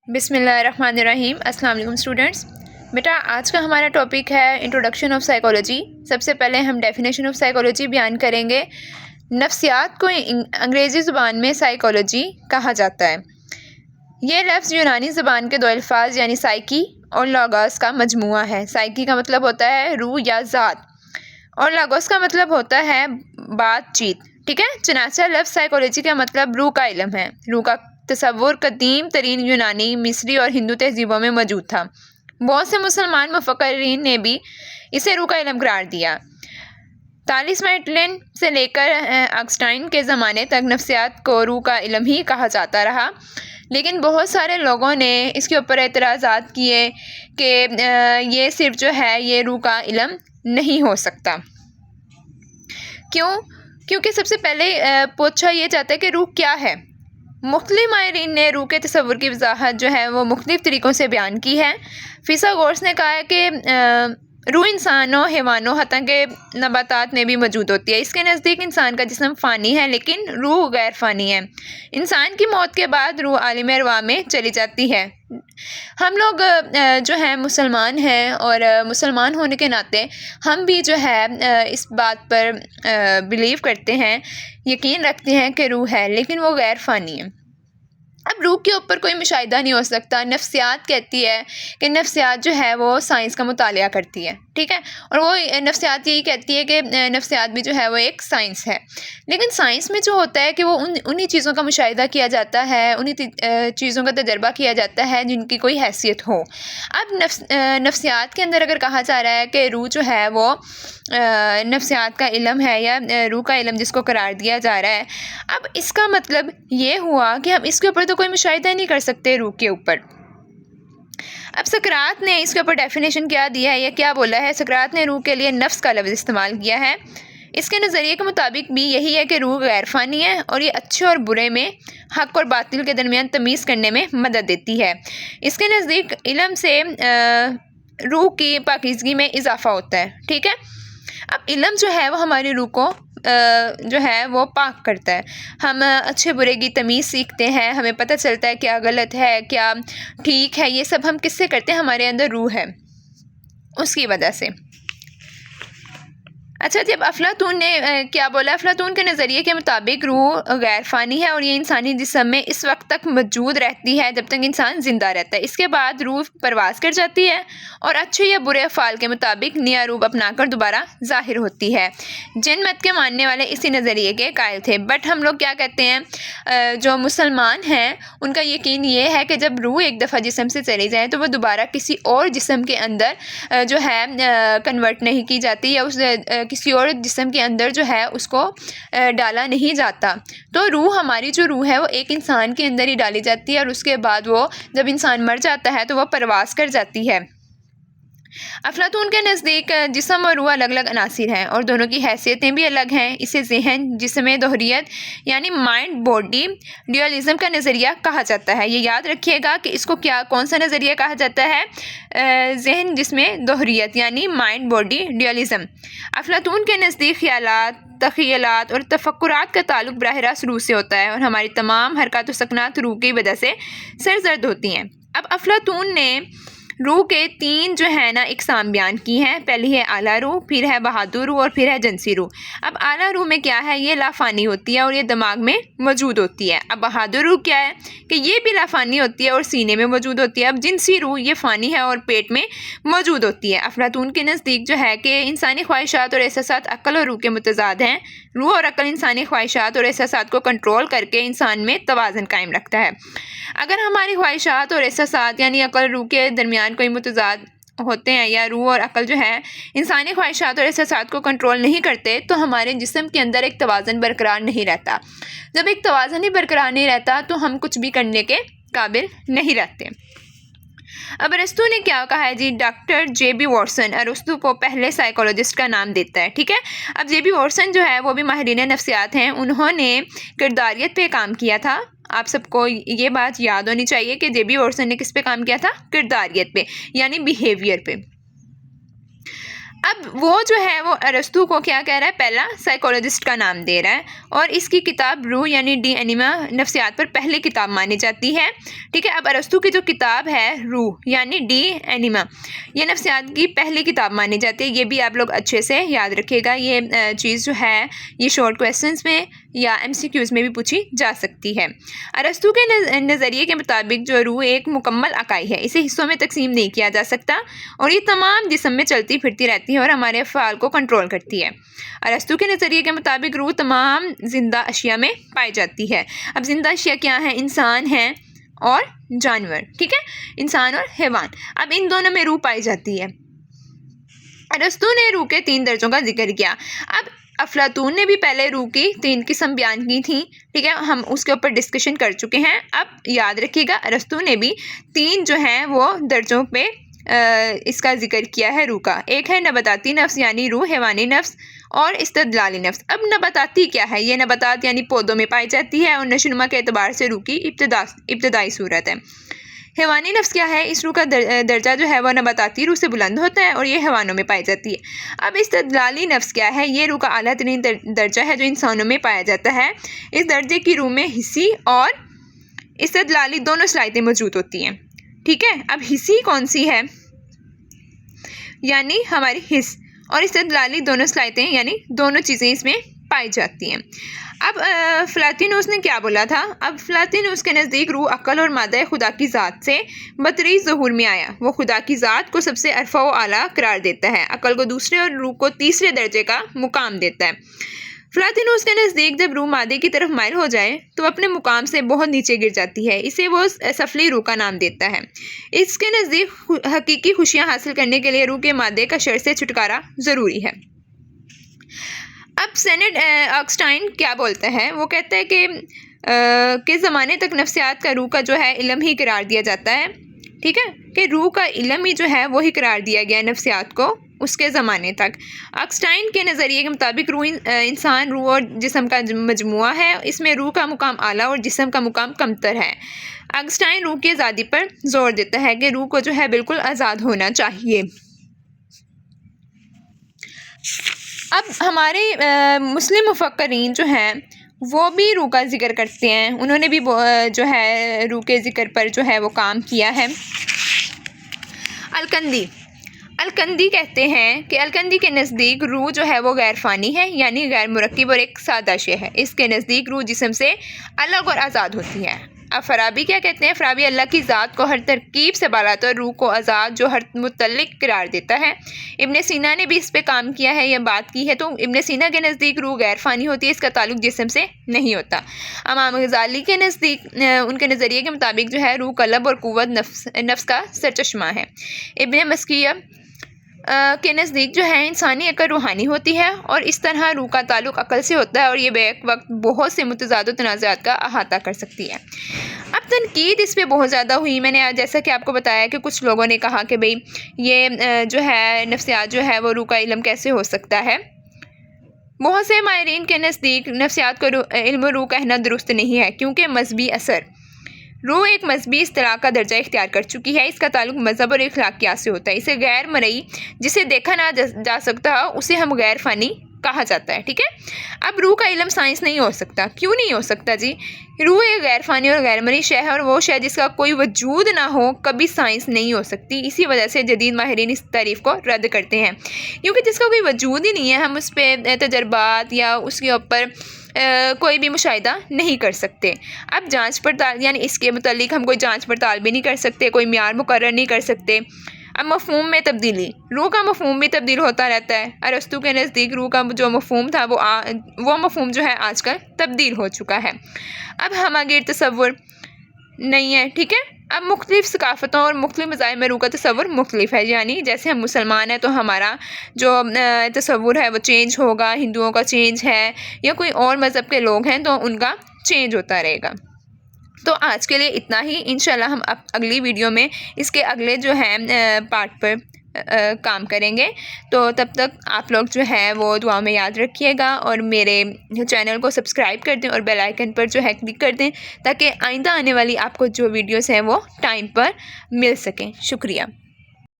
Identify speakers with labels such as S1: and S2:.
S1: بسم اللہ الرحمن الرحیم۔ السلام علیکم اسٹوڈنٹس۔ بیٹا آج کا ہمارا ٹاپک ہے انٹروڈکشن آف سائیکالوجی۔ سب سے پہلے ہم ڈیفینیشن آف سائیکالوجی بیان کریں گے۔ نفسیات کو انگریزی زبان میں سائیکالوجی کہا جاتا ہے۔ یہ لفظ یونانی زبان کے دو الفاظ یعنی سائیکی اور لاگوس کا مجموعہ ہے۔ سائیکی کا مطلب ہوتا ہے روح یا ذات، اور لاگوس کا مطلب ہوتا ہے بات چیت، ٹھیک ہے۔ چنانچہ لفظ سائیکالوجی کا مطلب روح کا علم ہے۔ روح کا تصور قدیم ترین یونانی، مصری اور ہندو تہذیبوں میں موجود تھا۔ بہت سے مسلمان مفکرین نے بھی اسے روح کا علم قرار دیا۔ تالیس میٹلن سے لے کر اگسٹائن کے زمانے تک نفسیات کو روح کا علم ہی کہا جاتا رہا، لیکن بہت سارے لوگوں نے اس کے اوپر اعتراضات کیے کہ یہ صرف جو ہے یہ روح کا علم نہیں ہو سکتا۔ کیونکہ سب سے پہلے پوچھا یہ جاتا ہے کہ روح کیا ہے۔ مختلف ماہرین نے روح کے تصور کی وضاحت جو ہے وہ مختلف طریقوں سے بیان کی ہے۔ فیثاغورس نے کہا ہے کہ روح انسانوں، حیوانوں، حتیٰ کہ نباتات میں بھی موجود ہوتی ہے۔ اس کے نزدیک انسان کا جسم فانی ہے لیکن روح غیر فانی ہے۔ انسان کی موت کے بعد روح عالم ارواح میں چلی جاتی ہے۔ ہم لوگ جو ہے مسلمان ہیں، اور مسلمان ہونے کے ناطے ہم بھی جو ہے اس بات پر بلیو کرتے ہیں، یقین رکھتے ہیں کہ روح ہے لیکن وہ غیر فانی ہے۔ اب روح کے اوپر کوئی مشاہدہ نہیں ہو سکتا۔ نفسیات کہتی ہے کہ نفسیات جو ہے وہ سائنس کا مطالعہ کرتی ہے، ٹھیک ہے، اور وہ نفسیات یہی کہتی ہے کہ نفسیات بھی جو ہے وہ ایک سائنس ہے۔ لیکن سائنس میں جو ہوتا ہے کہ وہ انہی چیزوں کا مشاہدہ کیا جاتا ہے، انہی چیزوں کا تجربہ کیا جاتا ہے جن کی کوئی حیثیت ہو۔ اب نفسیات کے اندر اگر کہا جا رہا ہے کہ روح جو ہے وہ نفسیات کا علم ہے یا روح کا علم جس کو قرار دیا جا رہا ہے، اب اس کا مطلب یہ ہوا کہ ہم اس کے اوپر تو کوئی مشاہدہ نہیں کر سکتے روح کے اوپر۔ اب سقراط نے اس کے اوپر ڈیفینیشن کیا دیا ہے یا کیا بولا ہے؟ سقراط نے روح کے لیے نفس کا لفظ استعمال کیا ہے۔ اس کے نظریے کے مطابق بھی یہی ہے کہ روح غیر فانی ہے اور یہ اچھے اور برے میں، حق اور باطل کے درمیان تمیز کرنے میں مدد دیتی ہے۔ اس کے نزدیک علم سے روح کی پاکیزگی میں اضافہ ہوتا ہے، ٹھیک ہے۔ اب علم جو ہے وہ ہماری روح کو جو ہے وہ پاک کرتا ہے۔ ہم اچھے برے کی تمیز سیکھتے ہیں، ہمیں پتہ چلتا ہے کیا غلط ہے کیا ٹھیک ہے۔ یہ سب ہم کس سے کرتے ہیں؟ ہمارے اندر روح ہے، اس کی وجہ سے۔ اچھا، جب افلاطون نے کیا بولا؟ افلاطون کے نظریے کے مطابق روح غیر فانی ہے اور یہ انسانی جسم میں اس وقت تک موجود رہتی ہے جب تک انسان زندہ رہتا ہے۔ اس کے بعد روح پرواز کر جاتی ہے اور اچھے یا برے افعال کے مطابق نیا روپ اپنا کر دوبارہ ظاہر ہوتی ہے۔ جن مت کے ماننے والے اسی نظریے کے قائل تھے، بٹ ہم لوگ کیا کہتے ہیں، جو مسلمان ہیں ان کا یقین یہ ہے کہ جب روح ایک دفعہ جسم سے چلی جائے تو وہ دوبارہ کسی اور جسم کے اندر جو ہے کنورٹ نہیں کی جاتی، یا اس کسی اور جسم کے اندر جو ہے اس کو ڈالا نہیں جاتا۔ تو روح، ہماری جو روح ہے وہ ایک انسان کے اندر ہی ڈالی جاتی ہے، اور اس کے بعد وہ جب انسان مر جاتا ہے تو وہ پرواز کر جاتی ہے۔ افلاطون کے نزدیک جسم اور روح الگ الگ عناصر ہیں اور دونوں کی حیثیتیں بھی الگ ہیں۔ اسے ذہن جسم دوہریت یعنی مائنڈ باڈی ڈیولزم کا نظریہ کہا جاتا ہے۔ یہ یاد رکھیے گا کہ اس کو کون سا نظریہ کہا جاتا ہے؟ ذہن جسم دوہریت یعنی مائنڈ باڈی ڈیولزم۔ افلاطون کے نزدیک خیالات، تخیلات اور تفکرات کا تعلق براہ راست روح سے ہوتا ہے، اور ہماری تمام حرکات و سکنات روح کی وجہ سے سرزد ہوتی ہیں۔ اب افلاطون نے روح کے تین جو ہے نا اقسام بیان کی ہیں۔ پہلی ہے اعلیٰ روح، پھر ہے بہادر روح اور پھر ہے جنسی روح۔ اب اعلیٰ روح میں کیا ہے؟ یہ لافانی ہوتی ہے اور یہ دماغ میں موجود ہوتی ہے۔ اب بہادر روح کیا ہے؟ کہ یہ بھی لافانی ہوتی ہے اور سینے میں موجود ہوتی ہے۔ اب جنسی روح یہ فانی ہے اور پیٹ میں موجود ہوتی ہے۔ افلاطون کے نزدیک جو ہے کہ انسانی خواہشات اور احساسات عقل اور روح کے متضاد ہیں۔ روح اور عقل انسانی خواہشات اور احساسات کو کنٹرول کر کے انسان میں توازن قائم رکھتا ہے۔ اگر ہماری خواہشات اور احساسات یعنی عقل روح کے درمیان کوئی متضاد ہوتے ہیں، یا روح اور عقل جو ہے انسانی خواہشات اور احساسات کو کنٹرول نہیں کرتے، تو ہمارے جسم کے اندر ایک توازن برقرار نہیں رہتا۔ جب ایک توازن ہی برقرار نہیں رہتا تو ہم کچھ بھی کرنے کے قابل نہیں رہتے۔ اب ارسطو نے کیا کہا ہے جی؟ ڈاکٹر جے بی واٹسن ارسطو کو پہلے سائیکالوجسٹ کا نام دیتا ہے، ٹھیک ہے۔ اب جے بی واٹسن جو ہے وہ بھی ماہرین نفسیات ہیں۔ انہوں نے کرداریت پہ کام کیا تھا۔ آپ سب کو یہ بات یاد ہونی چاہیے کہ جے بی واٹسن نے کس پہ کام کیا تھا؟ کرداریت پہ یعنی بیہیویئر پہ۔ اب وہ جو ہے وہ ارسطو کو کیا کہہ رہا ہے، پہلا سائیکولوجسٹ کا نام دے رہا ہے، اور اس کی کتاب روح یعنی ڈی اینیما نفسیات پر پہلی کتاب مانی جاتی ہے، ٹھیک ہے۔ اب ارسطو کی جو کتاب ہے روح یعنی ڈی اینیما، یہ نفسیات کی پہلی کتاب مانی جاتی ہے۔ یہ بھی آپ لوگ اچھے سے یاد رکھیے گا، یہ چیز جو ہے یہ شارٹ کویسچنس میں یا MCQs میں بھی پوچھی جا سکتی ہے۔ ارسطو کے نظریے کے مطابق جو روح ایک مکمل اکائی ہے، اسے حصوں میں تقسیم نہیں کیا جا سکتا، اور یہ تمام جسم میں چلتی پھرتی رہتی ہے اور ہمارے افعال کو کنٹرول کرتی ہے۔ ارسطو کے نظریے کے مطابق روح تمام زندہ اشیاء میں پائی جاتی ہے۔ اب زندہ اشیاء کیا ہیں؟ انسان ہیں اور جانور، ٹھیک ہے، انسان اور حیوان، اب ان دونوں میں روح پائی جاتی ہے۔ ارسطو نے روح کے 3 درجوں کا ذکر کیا۔ اب افلاطون نے بھی پہلے روح کی 3 قسم بیان کی تھیں، ٹھیک ہے، ہم اس کے اوپر ڈسکشن کر چکے ہیں۔ اب یاد رکھیے گا ارسطو نے بھی 3 جو ہیں وہ درجوں پہ اس کا ذکر کیا ہے روح کا۔ ایک ہے نباتاتی نفس یعنی روح، حیوانی نفس اور استدلالی نفس۔ اب نباتاتی کیا ہے؟ یہ نباتات یعنی پودوں میں پائی جاتی ہے اور نشوونما کے اعتبار سے روح کی ابتدائی صورت ہے۔ حیوانی نفس کیا ہے؟ اس روح کا درجہ جو ہے وہ نباتاتی روح سے بلند ہوتا ہے اور یہ حیوانوں میں پائی جاتی ہے۔ اب استدلالی نفس کیا ہے؟ یہ روح کا اعلیٰ ترین درجہ ہے جو انسانوں میں پایا جاتا ہے۔ اس درجے کی روح میں حسی اور استدلالی دونوں صلاحیتیں موجود ہوتی ہیں، ٹھیک ہے۔ اب حسی کون سی ہے؟ یعنی ہماری حس، اور استدلالی دونوں صلاحیتیں یعنی دونوں چیزیں اس میں پائی جاتی ہیں۔ اب فلاطینوس نے کیا بولا تھا؟ اب فلاطینوس کے نزدیک روح عقل اور مادہ خدا کی ذات سے بطری ظہور میں آیا۔ وہ خدا کی ذات کو سب سے ارفع و اعلیٰ قرار دیتا ہے، عقل کو دوسرے اور روح کو تیسرے درجے کا مقام دیتا ہے۔ فلاطینوس کے نزدیک جب روح مادے کی طرف مائل ہو جائے تو اپنے مقام سے بہت نیچے گر جاتی ہے، اسے وہ سفلی روح کا نام دیتا ہے۔ اس کے نزدیک حقیقی خوشیاں حاصل کرنے کے لیے روح کے مادے کا شر سے چھٹکارا ضروری ہے۔ اب سینٹ آگسٹائن کیا بولتا ہے؟ وہ کہتا ہے کہ زمانے تک نفسیات کا روح کا جو ہے علم ہی قرار دیا جاتا ہے، ٹھیک ہے، کہ روح کا علم ہی جو ہے وہی قرار دیا گیا نفسیات کو اس کے زمانے تک۔ آگسٹائن کے نظریے کے مطابق روح انسان روح اور جسم کا مجموعہ ہے، اس میں روح کا مقام اعلیٰ اور جسم کا مقام کمتر ہے۔ آگسٹائن روح کی آزادی پر زور دیتا ہے کہ روح کو جو ہے بالکل آزاد ہونا چاہیے۔ اب ہمارے مسلم مفکرین جو ہیں وہ بھی روح کا ذکر کرتے ہیں، انہوں نے بھی جو ہے روح کے ذکر پر جو ہے وہ کام کیا ہے۔ الکندی کہتے ہیں کہ الکندی کے نزدیک روح جو ہے وہ غیر فانی ہے یعنی غیر مرکب اور ایک سادہ شے ہے، اس کے نزدیک روح جسم سے الگ اور آزاد ہوتی ہے۔ اب فارابی کیا کہتے ہیں؟ فارابی اللہ کی ذات کو ہر ترکیب سے بالاتا اور روح کو آزاد جو ہر متعلق قرار دیتا ہے۔ ابن سینا نے بھی اس پہ کام کیا ہے، یہ بات کی ہے، تو ابن سینا کے نزدیک روح غیر فانی ہوتی ہے، اس کا تعلق جسم سے نہیں ہوتا۔ امام غزالی کے نزدیک ان کے نظریے کے مطابق جو ہے روح قلب اور قوت نفس کا سرچشمہ ہے۔ ابن مسکیہ کے نزدیک جو ہے انسانی عقل روحانی ہوتی ہے اور اس طرح روح کا تعلق عقل سے ہوتا ہے اور یہ بیک وقت بہت سے متضاد و تنازعات کا احاطہ کر سکتی ہے۔ اب تنقید اس پہ بہت زیادہ ہوئی، میں نے جیسا کہ آپ کو بتایا کہ کچھ لوگوں نے کہا کہ بھئی یہ جو ہے نفسیات جو ہے وہ روح کا علم کیسے ہو سکتا ہے۔ بہت سے ماہرین کے نزدیک نفسیات کو علم روح کہنا درست نہیں ہے، کیونکہ مذہبی اثر روح ایک مذہبی اصطلاح کا درجہ اختیار کر چکی ہے، اس کا تعلق مذہب اور اخلاقیات سے ہوتا ہے، اسے غیر مرئی جسے دیکھا نہ جا سکتا اسے ہم غیر فانی کہا جاتا ہے، ٹھیک ہے۔ اب روح کا علم سائنس نہیں ہو سکتا، کیوں نہیں ہو سکتا جی؟ روح ایک غیر فانی اور غیر مرئی شے ہے، اور وہ شے جس کا کوئی وجود نہ ہو کبھی سائنس نہیں ہو سکتی۔ اسی وجہ سے جدید ماہرین اس تعریف کو رد کرتے ہیں، کیونکہ جس کا کوئی وجود ہی نہیں ہے ہم اس پہ تجربات یا اس کے اوپر کوئی بھی مشاہدہ نہیں کر سکتے۔ اب جانچ پڑتال یعنی اس کے متعلق ہم کوئی جانچ پڑتال بھی نہیں کر سکتے، کوئی معیار مقرر نہیں کر سکتے۔ اب مفہوم میں تبدیلی، روح کا مفہوم بھی تبدیل ہوتا رہتا ہے۔ ارسطو کے نزدیک روح کا جو مفہوم تھا وہ مفہوم جو ہے آج کل تبدیل ہو چکا ہے، اب ہماگیر تصور نہیں ہے، ٹھیک ہے۔ اب مختلف ثقافتوں اور مختلف مذاہب میں روح کا تصور مختلف ہے، یعنی جیسے ہم مسلمان ہیں تو ہمارا جو تصور ہے وہ چینج ہوگا، ہندوؤں کا چینج ہے، یا کوئی اور مذہب کے لوگ ہیں تو ان کا چینج ہوتا رہے گا۔ تو آج کے لیے اتنا ہی، انشاءاللہ ہم اگلی ویڈیو میں اس کے اگلے جو ہیں پارٹ پر کام کریں گے۔ تو تب تک آپ لوگ جو ہے وہ دعا میں یاد رکھیے گا اور میرے چینل کو سبسکرائب کر دیں اور بیل آئیکن پر جو ہے کلک کر دیں تاکہ آئندہ آنے والی آپ کو جو ویڈیوز ہیں وہ ٹائم پر مل سکیں۔ شکریہ۔